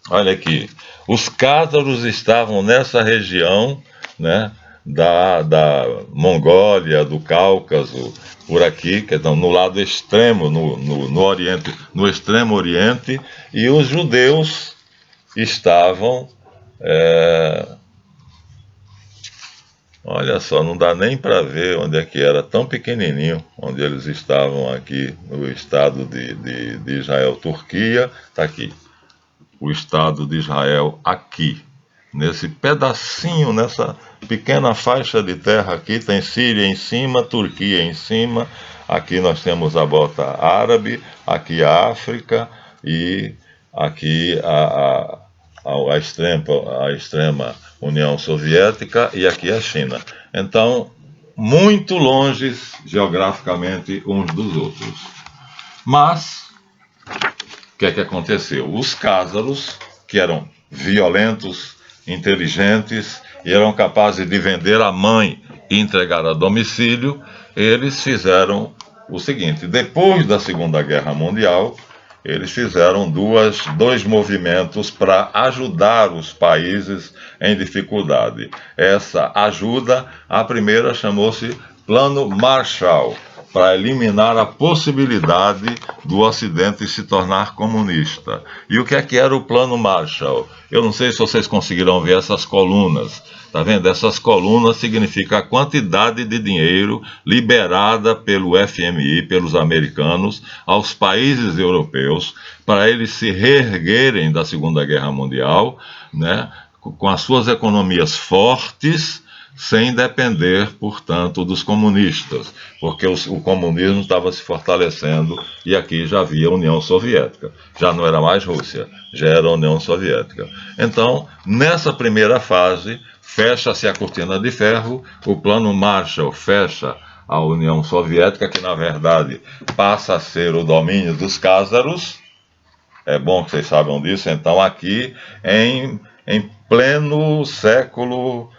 Olha aqui, os cázaros estavam nessa região, né, da Mongólia, do Cáucaso, por aqui, que estão no lado extremo, no Oriente, no extremo Oriente, e os judeus estavam, olha só, não dá nem para ver onde é que era, tão pequenininho, onde eles estavam aqui, no estado de Israel. Turquia, está aqui, o estado de Israel aqui, nesse pedacinho, nessa pequena faixa de terra aqui, tem Síria em cima, Turquia em cima, aqui nós temos a bota árabe, aqui a África e aqui a extrema União Soviética e aqui a China. Então, muito longe geograficamente uns dos outros. Mas, o que é que aconteceu? Os cázaros, que eram violentos, inteligentes e eram capazes de vender a mãe e entregar a domicílio, eles fizeram o seguinte: depois da Segunda Guerra Mundial, eles fizeram dois movimentos para ajudar os países em dificuldade. Essa ajuda, a primeira chamou-se Plano Marshall, para eliminar a possibilidade do Ocidente se tornar comunista. E o que é que era o Plano Marshall? Eu não sei se vocês conseguiram ver essas colunas. Está vendo? Essas colunas significam a quantidade de dinheiro liberada pelo FMI, pelos americanos, aos países europeus, para eles se reerguerem da Segunda Guerra Mundial, né, com as suas economias fortes, sem depender, portanto, dos comunistas, porque o comunismo estava se fortalecendo e aqui já havia União Soviética, já não era mais Rússia, já era União Soviética. Então, nessa primeira fase, fecha-se a cortina de ferro, o Plano Marshall fecha a União Soviética, que na verdade passa a ser o domínio dos cázaros. É bom que vocês saibam disso. Então, aqui em pleno século,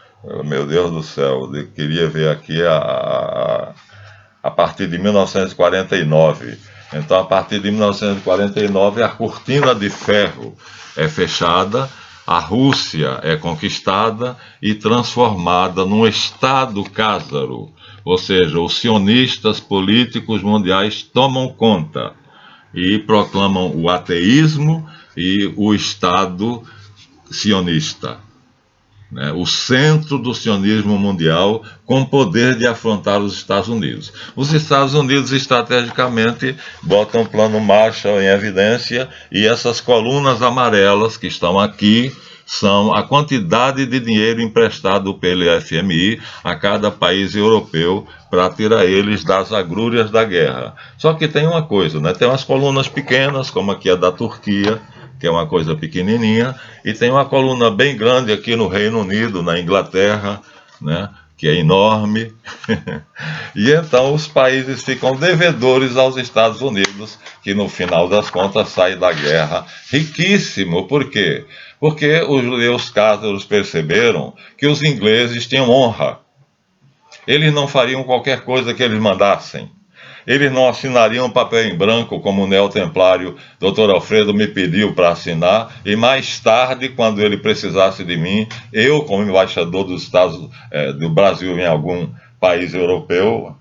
meu Deus do céu, eu queria ver aqui a partir de 1949. Então, a partir de 1949, a cortina de ferro é fechada, a Rússia é conquistada e transformada num Estado cázaro. Ou seja, os sionistas políticos mundiais tomam conta e proclamam o ateísmo e o Estado sionista, né, o centro do sionismo mundial, com poder de afrontar os Estados Unidos. Os Estados Unidos, estrategicamente, botam o Plano Marshall em evidência, e essas colunas amarelas que estão aqui são a quantidade de dinheiro emprestado pelo FMI a cada país europeu para tirar eles das agrúrias da guerra. Só que tem uma coisa, né? Tem umas colunas pequenas, como aqui a da Turquia, que é uma coisa pequenininha, e tem uma coluna bem grande aqui no Reino Unido, na Inglaterra, né, que é enorme. E então os países ficam devedores aos Estados Unidos, que no final das contas sai da guerra riquíssimo. Por quê? Porque os judeus cázaros perceberam que os ingleses tinham honra. Eles não fariam qualquer coisa que eles mandassem. Eles não assinariam papel em branco, como o neotemplário Dr. Alfredo me pediu para assinar, e mais tarde, quando ele precisasse de mim, eu, como embaixador do Brasil em algum país europeu,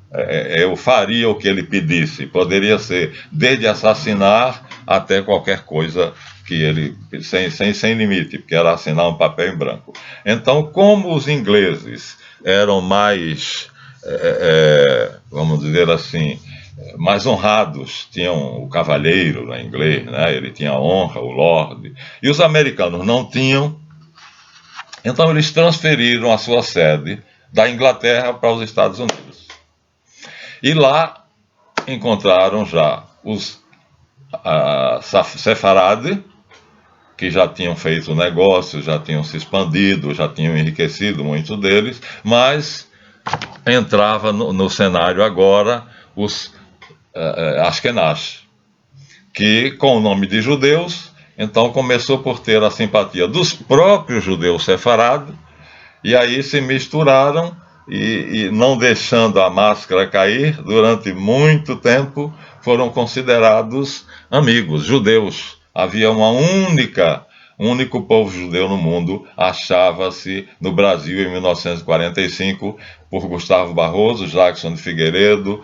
eu faria o que ele pedisse. Poderia ser desde assassinar até qualquer coisa que ele, sem limite, porque era assinar um papel em branco. Então, como os ingleses eram mais, vamos dizer assim, mais honrados, tinham o cavalheiro no inglês, né? Ele tinha a honra, o lord, e os americanos não tinham. Então eles transferiram a sua sede da Inglaterra para os Estados Unidos, e lá encontraram já os Sefarade, que já tinham feito negócio, já tinham se expandido, já tinham enriquecido, muitos deles, mas entrava no cenário agora os Ashkenaz, que com o nome de judeus, então começou por ter a simpatia dos próprios judeus sefarados, e aí se misturaram e não deixando a máscara cair, durante muito tempo foram considerados amigos, judeus. Havia uma única O único povo judeu no mundo achava-se no Brasil em 1945 por Gustavo Barroso, Jackson de Figueiredo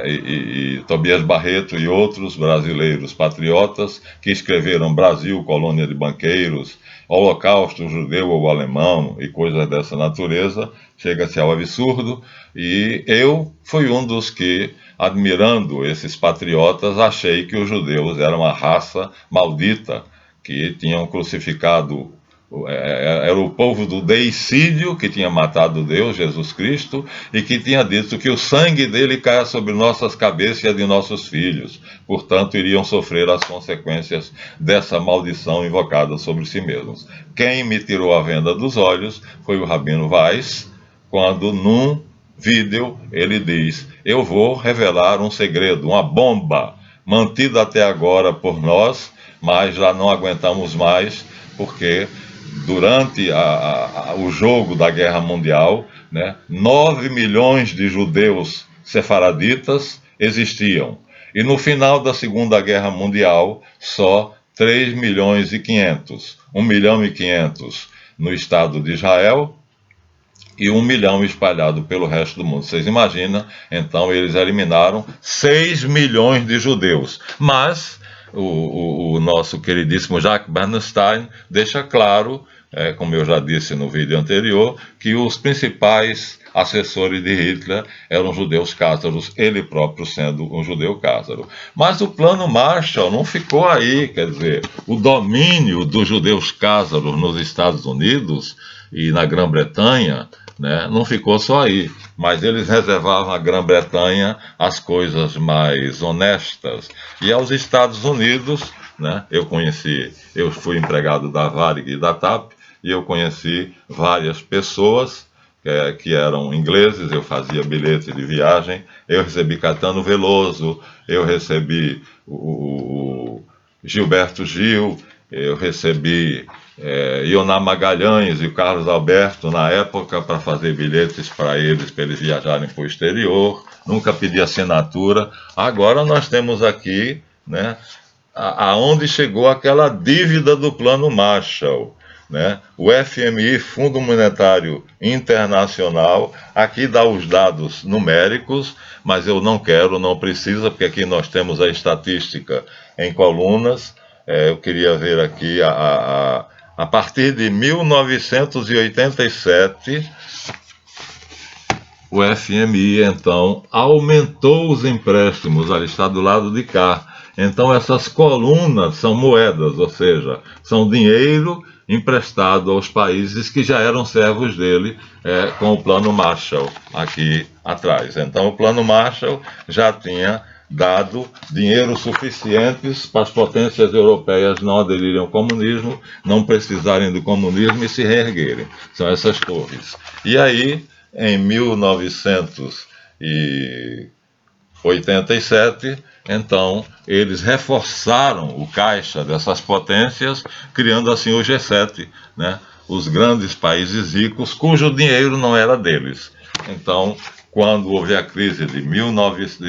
e Tobias Barreto e outros brasileiros patriotas que escreveram Brasil, colônia de banqueiros, Holocausto judeu ou alemão e coisas dessa natureza. Chega-se ao absurdo, e eu fui um dos que, admirando esses patriotas, achei que os judeus eram uma raça maldita, que tinham crucificado, era o povo do deicídio, que tinha matado Deus, Jesus Cristo, e que tinha dito que o sangue dele caia sobre nossas cabeças e a de nossos filhos. Portanto, iriam sofrer as consequências dessa maldição invocada sobre si mesmos. Quem me tirou a venda dos olhos foi o Rabino Weiss, quando num vídeo ele diz: eu vou revelar um segredo, uma bomba mantida até agora por nós, mas já não aguentamos mais, porque durante o jogo da Guerra Mundial, né, 9 milhões de judeus sefaraditas existiam. E no final da Segunda Guerra Mundial, só 3 milhões e 500. 1 milhão e 500 no Estado de Israel e 1 milhão espalhado pelo resto do mundo. Vocês imaginam? Então eles eliminaram 6 milhões de judeus. Mas o nosso queridíssimo Jacques Bernstein deixa claro, como eu já disse no vídeo anterior, que os principais assessores de Hitler eram judeus cátaros, ele próprio sendo um judeu cátaro. Mas o plano Marshall não ficou aí, quer dizer, o domínio dos judeus cátaros nos Estados Unidos e na Grã-Bretanha, né, não ficou só aí, mas eles reservavam à Grã-Bretanha as coisas mais honestas. E aos Estados Unidos, né, eu fui empregado da Varig e da TAP, e eu conheci várias pessoas que eram ingleses. Eu fazia bilhete de viagem, eu recebi Caetano Veloso, eu recebi o Gilberto Gil, eu recebi Ioná Magalhães e o Carlos Alberto na época para fazer bilhetes para eles viajarem para o exterior. Nunca pedi assinatura. Agora nós temos aqui, né, aonde chegou aquela dívida do Plano Marshall, né? O FMI, Fundo Monetário Internacional, aqui dá os dados numéricos, mas eu não quero, não precisa, porque aqui nós temos a estatística em colunas. Eu queria ver aqui, a partir de 1987, o FMI, então, aumentou os empréstimos, ali está do lado de cá. Então, essas colunas são moedas, ou seja, são dinheiro emprestado aos países que já eram servos dele, com o Plano Marshall aqui atrás. Então, o Plano Marshall já tinha dado dinheiro suficientes para as potências europeias não aderirem ao comunismo, não precisarem do comunismo e se reerguerem. São essas torres. E aí, em 1987, então, eles reforçaram o caixa dessas potências, criando assim o G7, né? Os grandes países ricos, cujo dinheiro não era deles. Então, quando houve a crise de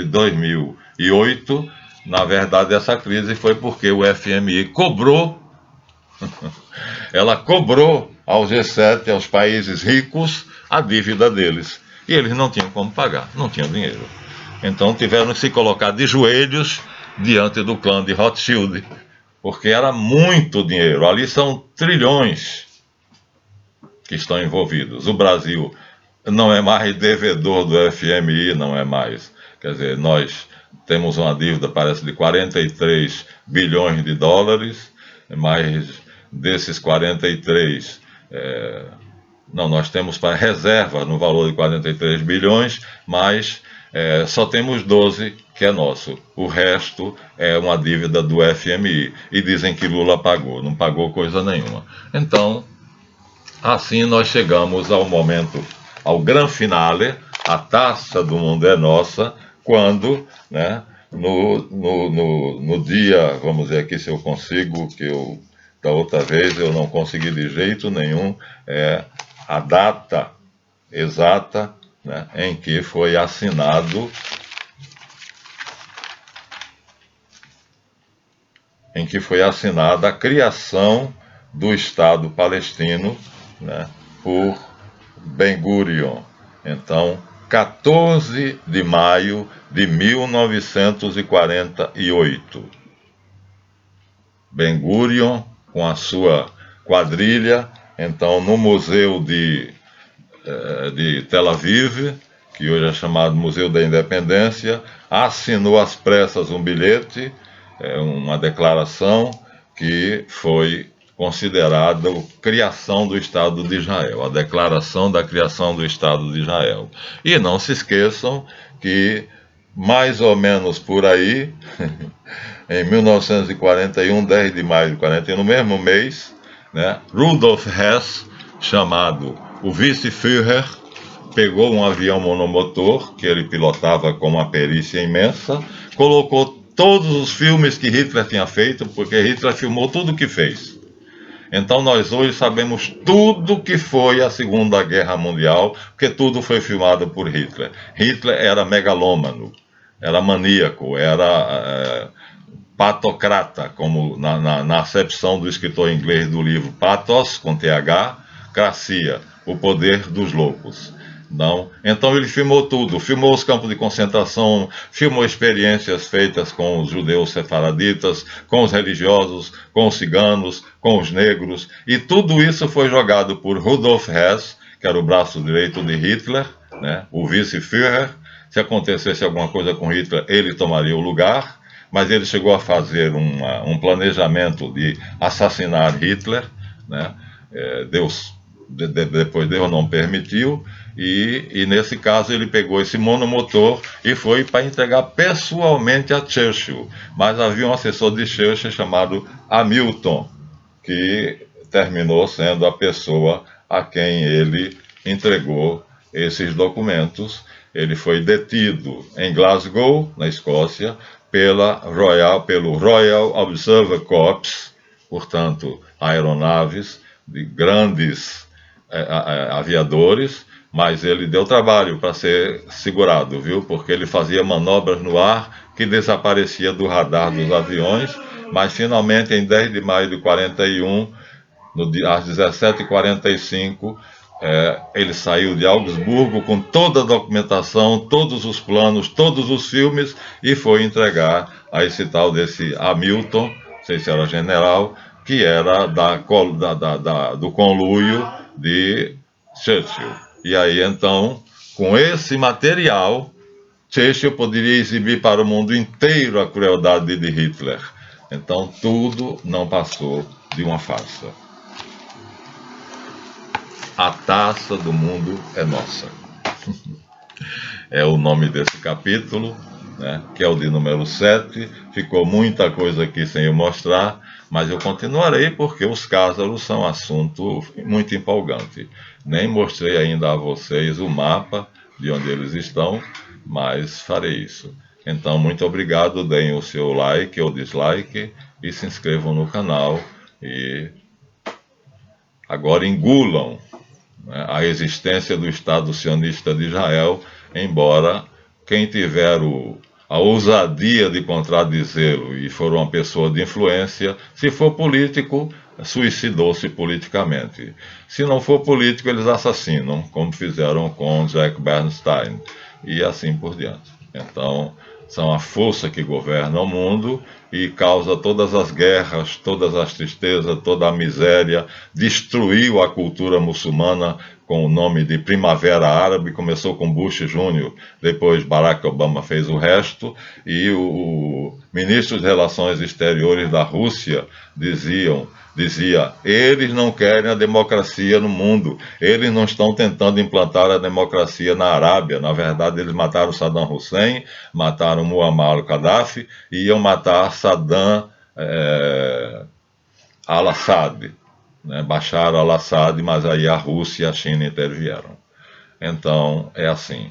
2008, na verdade, essa crise foi porque o FMI cobrou, ela cobrou ao G7, aos países ricos, a dívida deles. E eles não tinham como pagar, não tinham dinheiro. Então tiveram que se colocar de joelhos diante do clã de Rothschild, porque era muito dinheiro. Ali são trilhões que estão envolvidos. O Brasil não é mais devedor do FMI, não é mais. Quer dizer, nós temos uma dívida, parece, de 43 bilhões de dólares, mas desses 43, nós temos para reserva no valor de 43 bilhões, mas só temos 12 que é nosso. O resto é uma dívida do FMI. E dizem que Lula pagou. Não pagou coisa nenhuma. Então, assim nós chegamos ao momento, ao grande finale, a taça do mundo é nossa, quando, né, no dia, vamos ver aqui se eu consigo, que da outra vez eu não consegui de jeito nenhum, a data exata, né, em que foi assinado em que foi assinada a criação do Estado palestino, né, por Ben-Gurion. Então, 14 de maio de 1948. Ben-Gurion, com a sua quadrilha, então, no Museu de Tel Aviv, que hoje é chamado Museu da Independência, assinou às pressas um bilhete, uma declaração que foi considerada a criação do Estado de Israel, a declaração da criação do Estado de Israel. E não se esqueçam que, mais ou menos por aí, em 1941, 10 de maio de 41, no mesmo mês, né, Rudolf Hess, chamado o vice-Führer, pegou um avião monomotor, que ele pilotava com uma perícia imensa, colocou todos os filmes que Hitler tinha feito, porque Hitler filmou tudo o que fez. Então nós hoje sabemos tudo que foi a Segunda Guerra Mundial, porque tudo foi filmado por Hitler. Hitler era megalômano, era maníaco, era patocrata, como na acepção do escritor inglês do livro Pathos, com TH, Cracia, o poder dos loucos. Não. Então ele filmou tudo, filmou os campos de concentração, filmou experiências feitas com os judeus sefaraditas, com os religiosos, com os ciganos, com os negros, e tudo isso foi jogado por Rudolf Hess, que era o braço direito de Hitler, né, o vice-Führer. Se acontecesse alguma coisa com Hitler, ele tomaria o lugar, mas ele chegou a fazer um planejamento de assassinar Hitler, né? Depois Deus não permitiu, e nesse caso ele pegou esse monomotor e foi para entregar pessoalmente a Churchill. Mas havia um assessor de Churchill chamado Hamilton, que terminou sendo a pessoa a quem ele entregou esses documentos. Ele foi detido em Glasgow, na Escócia, pelo Royal Observer Corps, portanto, aeronaves de grandes aviadores, mas ele deu trabalho para ser segurado, viu? Porque ele fazia manobras no ar que desaparecia do radar dos aviões, mas finalmente em 10 de maio de 41, às 17h45, ele saiu de Augsburgo com toda a documentação, todos os planos, todos os filmes, e foi entregar a esse tal desse Hamilton, não sei se era general, que era do conluio de Churchill. E aí então, com esse material, Churchill poderia exibir para o mundo inteiro a crueldade de Hitler. Então tudo não passou de uma farsa. A taça do mundo é nossa. É o nome desse capítulo, né, que é o de número 7. Ficou muita coisa aqui sem eu mostrar, mas eu continuarei porque os cásaros são assunto muito empolgante. Nem mostrei ainda a vocês o mapa de onde eles estão, mas farei isso. Então, muito obrigado, deem o seu like ou dislike e se inscrevam no canal. E agora engulam, né, a existência do Estado sionista de Israel, embora quem tiver a ousadia de contradizê-lo e for uma pessoa de influência, se for político, suicidou-se politicamente. Se não for político, eles assassinam, como fizeram com Jack Bernstein, e assim por diante. Então, são a força que governa o mundo e causa todas as guerras, todas as tristezas, toda a miséria, destruiu a cultura muçulmana com o nome de Primavera Árabe, começou com Bush Jr., depois Barack Obama fez o resto, e o ministro de Relações Exteriores da Rússia dizia, eles não querem a democracia no mundo, eles não estão tentando implantar a democracia na Arábia, na verdade eles mataram Saddam Hussein, mataram Muammar al-Gaddafi e iam matar Saddam al-Assad, né, Bashar al-Assad, mas aí a Rússia e a China intervieram. Então é assim,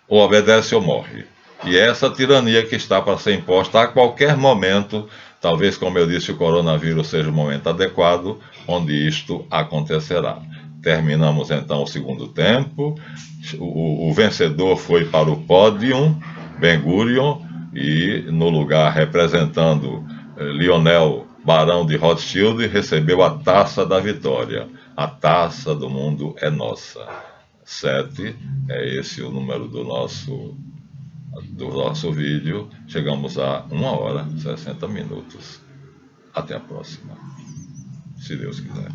ou obedece ou morre. E é essa tirania que está para ser imposta a qualquer momento. Talvez, como eu disse, o coronavírus seja o momento adequado onde isto acontecerá. Terminamos então o segundo tempo. O vencedor foi para o pódio, Ben-Gurion, e no lugar representando Lionel Barão de Rothschild recebeu a taça da vitória. A taça do mundo é nossa. 7 é esse o número do nosso vídeo. Chegamos a 1 hora e 60 minutos. Até a próxima, se Deus quiser.